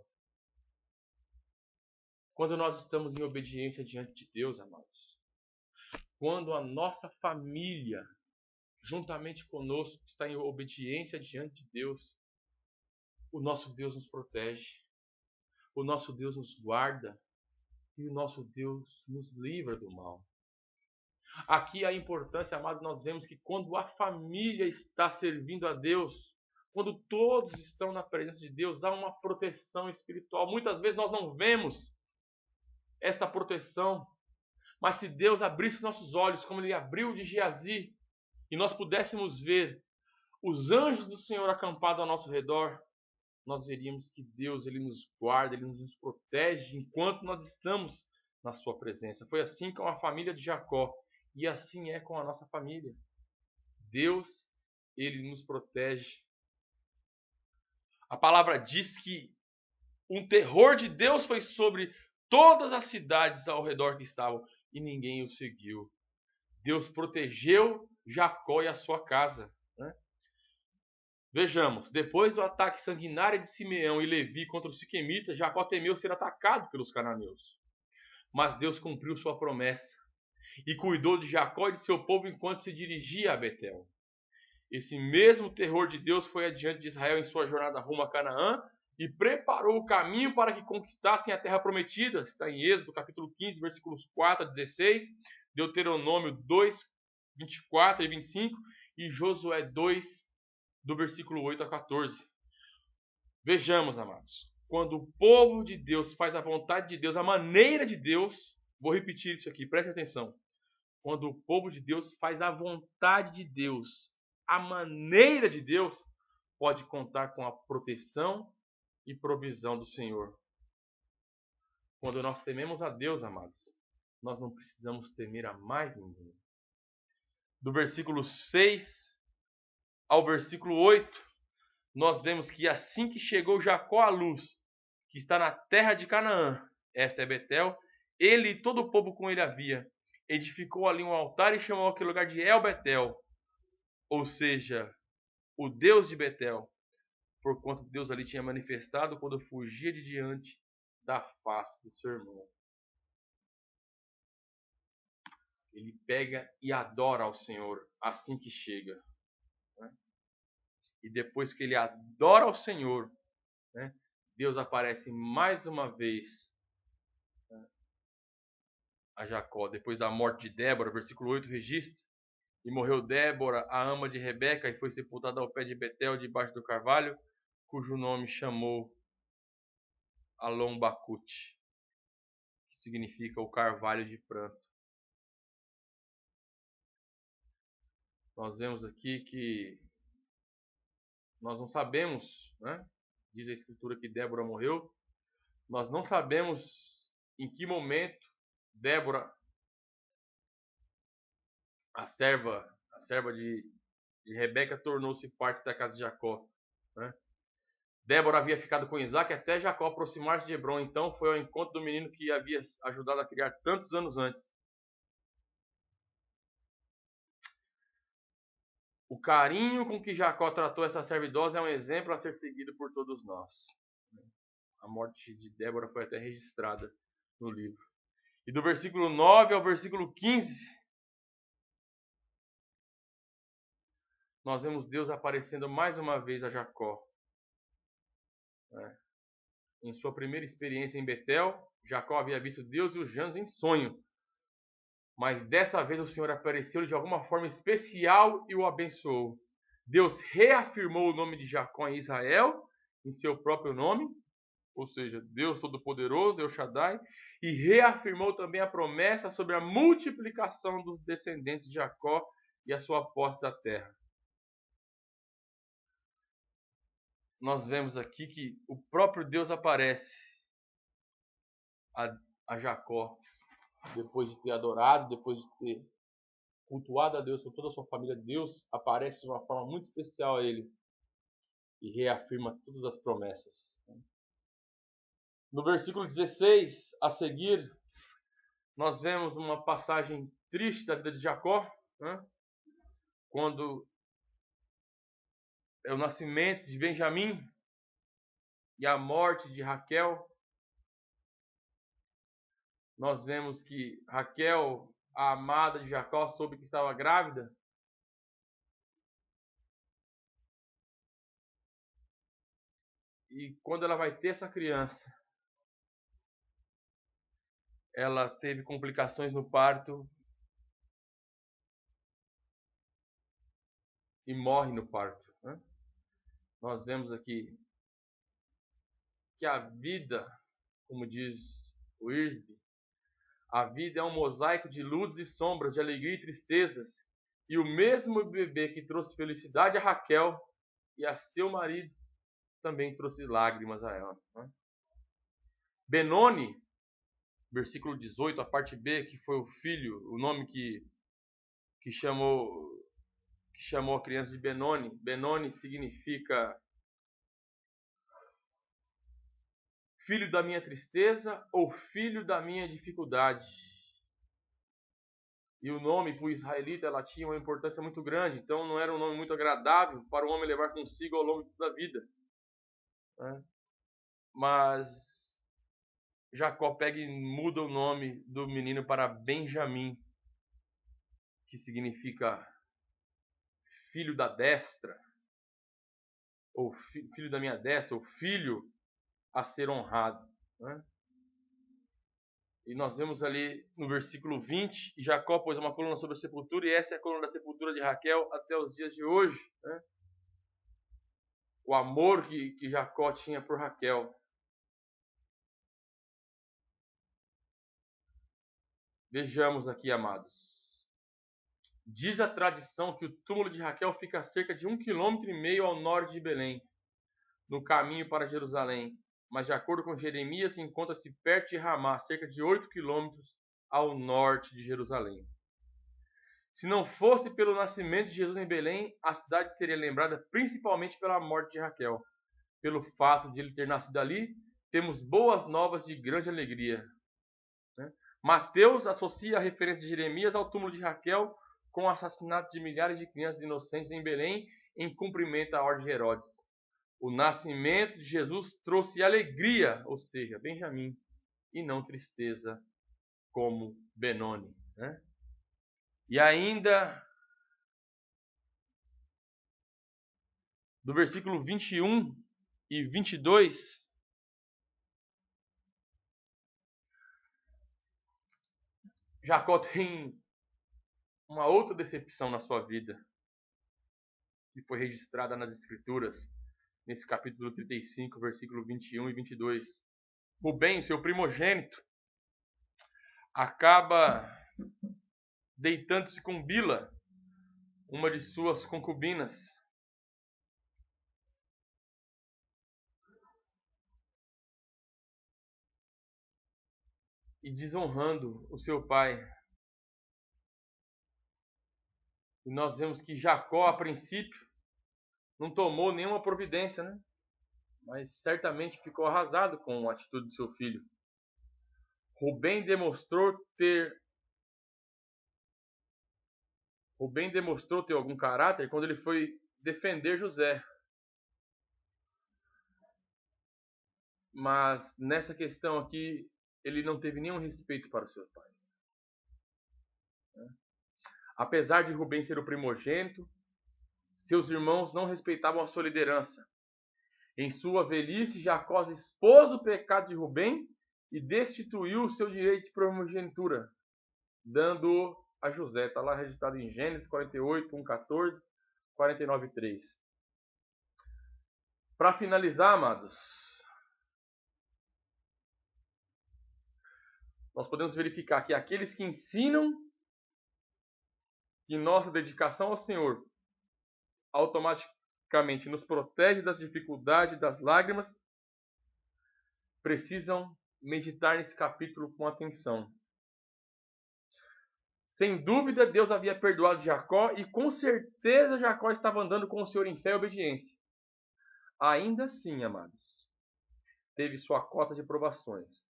Quando nós estamos em obediência diante de Deus, amados, quando a nossa família, juntamente conosco, está em obediência diante de Deus, o nosso Deus nos protege, o nosso Deus nos guarda, e o nosso Deus nos livra do mal. Aqui a importância, amados, nós vemos que quando a família está servindo a Deus, quando todos estão na presença de Deus, há uma proteção espiritual. Muitas vezes nós não vemos essa proteção, mas se Deus abrisse nossos olhos, como Ele abriu de Geazi, e nós pudéssemos ver os anjos do Senhor acampados ao nosso redor, nós veríamos que Deus, Ele nos guarda, Ele nos protege enquanto nós estamos na sua presença. Foi assim com a família de Jacó. E assim é com a nossa família. Deus, Ele nos protege. A palavra diz que um terror de Deus foi sobre todas as cidades ao redor que estavam e ninguém o seguiu. Deus protegeu Jacó e a sua casa, né? Vejamos, depois do ataque sanguinário de Simeão e Levi contra os siquemitas, Jacó temeu ser atacado pelos cananeus. Mas Deus cumpriu sua promessa e cuidou de Jacó e de seu povo enquanto se dirigia a Betel. Esse mesmo terror de Deus foi adiante de Israel em sua jornada rumo a Canaã e preparou o caminho para que conquistassem a terra prometida. Está em Êxodo, capítulo 15, versículos 4 a 16, Deuteronômio 2, 24 e 25, e Josué 2, do versículo 8 a 14. Vejamos, amados, quando o povo de Deus faz a vontade de Deus, a maneira de Deus, vou repetir isso aqui, preste atenção. Quando o povo de Deus faz a vontade de Deus, a maneira de Deus, pode contar com a proteção e provisão do Senhor. Quando nós tememos a Deus, amados, nós não precisamos temer a mais ninguém. Do versículo 6 ao versículo 8, nós vemos que assim que chegou Jacó à luz, que está na terra de Canaã, esta é Betel, ele e todo o povo com ele havia, edificou ali um altar e chamou aquele lugar de El Betel, ou seja, o Deus de Betel, porquanto Deus ali tinha manifestado quando fugia de diante da face do seu irmão. Ele pega e adora ao Senhor assim que chega. Né? E depois que ele adora ao Senhor, né, Deus aparece mais uma vez, né, a Jacó. Depois da morte de Débora, versículo 8 registra: e morreu Débora, a ama de Rebeca, e foi sepultada ao pé de Betel, debaixo do carvalho, cujo nome chamou Alom-Bacute, que significa o carvalho de pranto. Nós vemos aqui que nós não sabemos, né? Diz a Escritura que Débora morreu. Nós não sabemos em que momento Débora, a serva de Rebeca, tornou-se parte da casa de Jacó. Né? Débora havia ficado com Isaac até Jacó aproximar-se de Hebron. Então foi ao encontro do menino que havia ajudado a criar tantos anos antes. O carinho com que Jacó tratou essa serva idosa é um exemplo a ser seguido por todos nós. A morte de Débora foi até registrada no livro. E do versículo 9 ao versículo 15, nós vemos Deus aparecendo mais uma vez a Jacó. Em sua primeira experiência em Betel, Jacó havia visto Deus e os anjos em sonho. Mas dessa vez o Senhor apareceu-lhe de alguma forma especial e o abençoou. Deus reafirmou o nome de Jacó em Israel, em seu próprio nome, ou seja, Deus Todo-Poderoso, El Shaddai, e reafirmou também a promessa sobre a multiplicação dos descendentes de Jacó e a sua posse da terra. Nós vemos aqui que o próprio Deus aparece a Jacó, depois de ter adorado, depois de ter cultuado a Deus com toda a sua família. Deus aparece de uma forma muito especial a ele e reafirma todas as promessas. No versículo 16 a seguir, nós vemos uma passagem triste da vida de Jacó, né? Quando é o nascimento de Benjamim e a morte de Raquel. Nós vemos que Raquel, a amada de Jacó, soube que estava grávida. E quando ela vai ter essa criança, ela teve complicações no parto e morre no parto. Né? Nós vemos aqui que a vida, como diz o Irsby, a vida é um mosaico de luzes e sombras, de alegria e tristezas. E o mesmo bebê que trouxe felicidade a Raquel e a seu marido também trouxe lágrimas a ela. Né? Benoni, versículo 18, a parte B, que foi o filho, o nome que chamou a criança de Benoni. Benoni significa filho da minha tristeza ou filho da minha dificuldade. E o nome para o israelita ela tinha uma importância muito grande, então não era um nome muito agradável para o homem levar consigo ao longo da vida. Né? Mas Jacó pega e muda o nome do menino para Benjamim, que significa filho da destra, ou filho da minha destra, ou filho a ser honrado, né? E nós vemos ali no versículo 20, e Jacó pôs uma coluna sobre a sepultura, e essa é a coluna da sepultura de Raquel até os dias de hoje, né? O amor que Jacó tinha por Raquel. Vejamos aqui, amados. Diz a tradição que o túmulo de Raquel fica a cerca de 1,5 km ao norte de Belém, no caminho para Jerusalém. Mas, de acordo com Jeremias, encontra-se perto de Ramá, cerca de 8 quilômetros ao norte de Jerusalém. Se não fosse pelo nascimento de Jesus em Belém, a cidade seria lembrada principalmente pela morte de Raquel. Pelo fato de ele ter nascido ali, temos boas novas de grande alegria. Mateus associa a referência de Jeremias ao túmulo de Raquel com o assassinato de milhares de crianças inocentes em Belém, em cumprimento à ordem de Herodes. O nascimento de Jesus trouxe alegria, ou seja, Benjamim, e não tristeza, como Benoni, né? E ainda, do versículo 21 e 22, Jacó tem uma outra decepção na sua vida, que foi registrada nas Escrituras, nesse capítulo 35, versículo 21 e 22. Rubem, seu primogênito, acaba deitando-se com Bila, uma de suas concubinas. E desonrando o seu pai. E nós vemos que Jacó, a princípio, não tomou nenhuma providência, né? Mas certamente ficou arrasado com a atitude do seu filho. Rubem demonstrou ter algum caráter quando ele foi defender José. Mas nessa questão aqui, ele não teve nenhum respeito para o seu pai. Apesar de Rubem ser o primogênito, seus irmãos não respeitavam a sua liderança. Em sua velhice, Jacó expôs o pecado de Rubem e destituiu o seu direito de primogenitura, dando a José. Está lá registrado em Gênesis 48, 1,14, 49, 3. Para finalizar, amados, nós podemos verificar que aqueles que ensinam que nossa dedicação ao Senhor automaticamente nos protege das dificuldades, das lágrimas, precisam meditar nesse capítulo com atenção. Sem dúvida, Deus havia perdoado Jacó e com certeza Jacó estava andando com o Senhor em fé e obediência. Ainda assim, amados, teve sua cota de provações.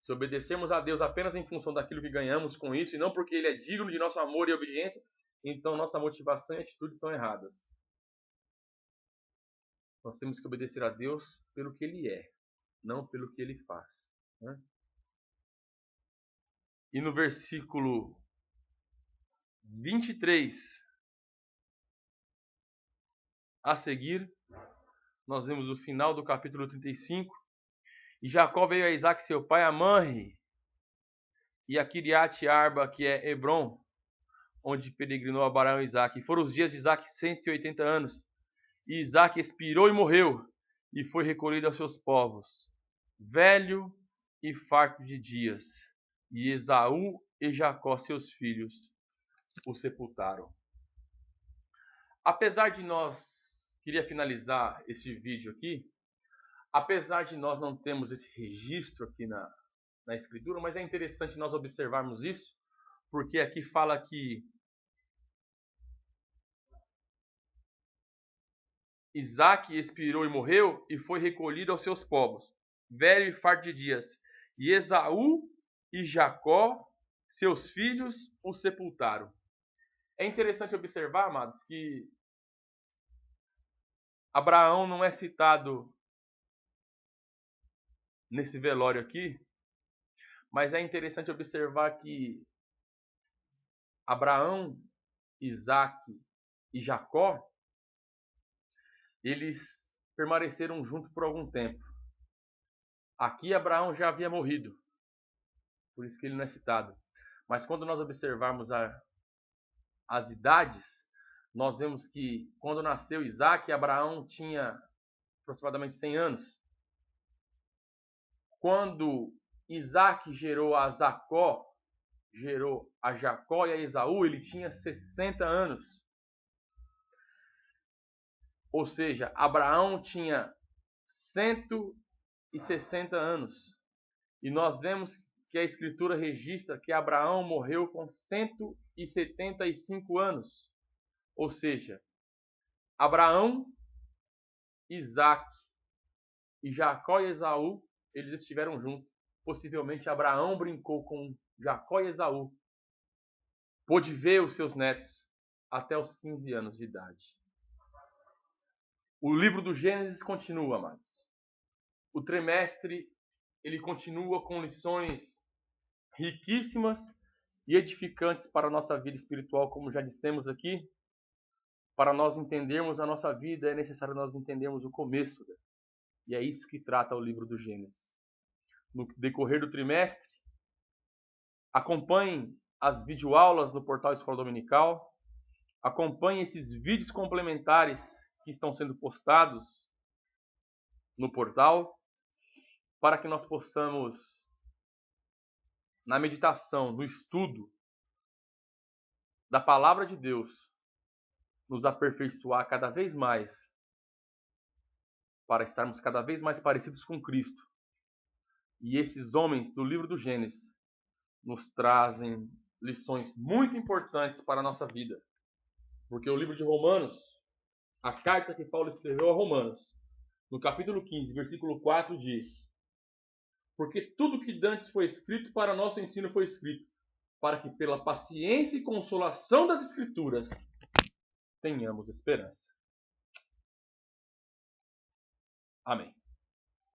Se obedecermos a Deus apenas em função daquilo que ganhamos com isso, e não porque Ele é digno de nosso amor e obediência, então nossa motivação e atitudes são erradas. Nós temos que obedecer a Deus pelo que Ele é, não pelo que Ele faz, né? E no versículo 23 a seguir, nós vemos o final do capítulo 35. E Jacó veio a Isaac, seu pai, a Manre, e a Kiriat Arba, que é Hebron, onde peregrinou Abraão e Isaac. E foram os dias de Isaac 180 anos. E Isaac expirou e morreu, e foi recolhido aos seus povos, velho e farto de dias. E Esaú e Jacó, seus filhos, o sepultaram. Apesar de queria finalizar esse vídeo aqui, apesar de nós não termos esse registro aqui na Escritura, mas é interessante nós observarmos isso, porque aqui fala que Isaac expirou e morreu e foi recolhido aos seus povos, velho e farto de dias. E Esaú e Jacó, seus filhos, o sepultaram. É interessante observar, amados, que Abraão não é citado nesse velório aqui, mas é interessante observar que Abraão, Isaac e Jacó, eles permaneceram juntos por algum tempo. Aqui Abraão já havia morrido, por isso que ele não é citado. Mas quando nós observarmos as idades, nós vemos que quando nasceu Isaac, Abraão tinha aproximadamente 100 anos. Quando Isaac gerou a Jacó e a Esaú, ele tinha 60 anos. Ou seja, Abraão tinha 160 anos. E nós vemos que a Escritura registra que Abraão morreu com 175 anos. Ou seja, Abraão, Isaac e Jacó e Esaú, eles estiveram juntos. Possivelmente Abraão brincou com Jacó e Esaú. Pôde ver os seus netos até os 15 anos de idade. O livro do Gênesis continua, amados. O trimestre, ele continua com lições riquíssimas e edificantes para a nossa vida espiritual, como já dissemos aqui. Para nós entendermos a nossa vida, é necessário nós entendermos o começo. E é isso que trata o livro do Gênesis. No decorrer do trimestre, acompanhem as videoaulas no portal Escola Dominical. Acompanhem esses vídeos complementares que estão sendo postados no portal, para que nós possamos, na meditação, no estudo da Palavra de Deus, nos aperfeiçoar cada vez mais, para estarmos cada vez mais parecidos com Cristo. E esses homens do livro do Gênesis nos trazem lições muito importantes para a nossa vida. Porque o livro de Romanos, a carta que Paulo escreveu a Romanos, no capítulo 15, versículo 4, diz: porque tudo que dantes foi escrito para nosso ensino foi escrito, para que pela paciência e consolação das Escrituras tenhamos esperança. Amém.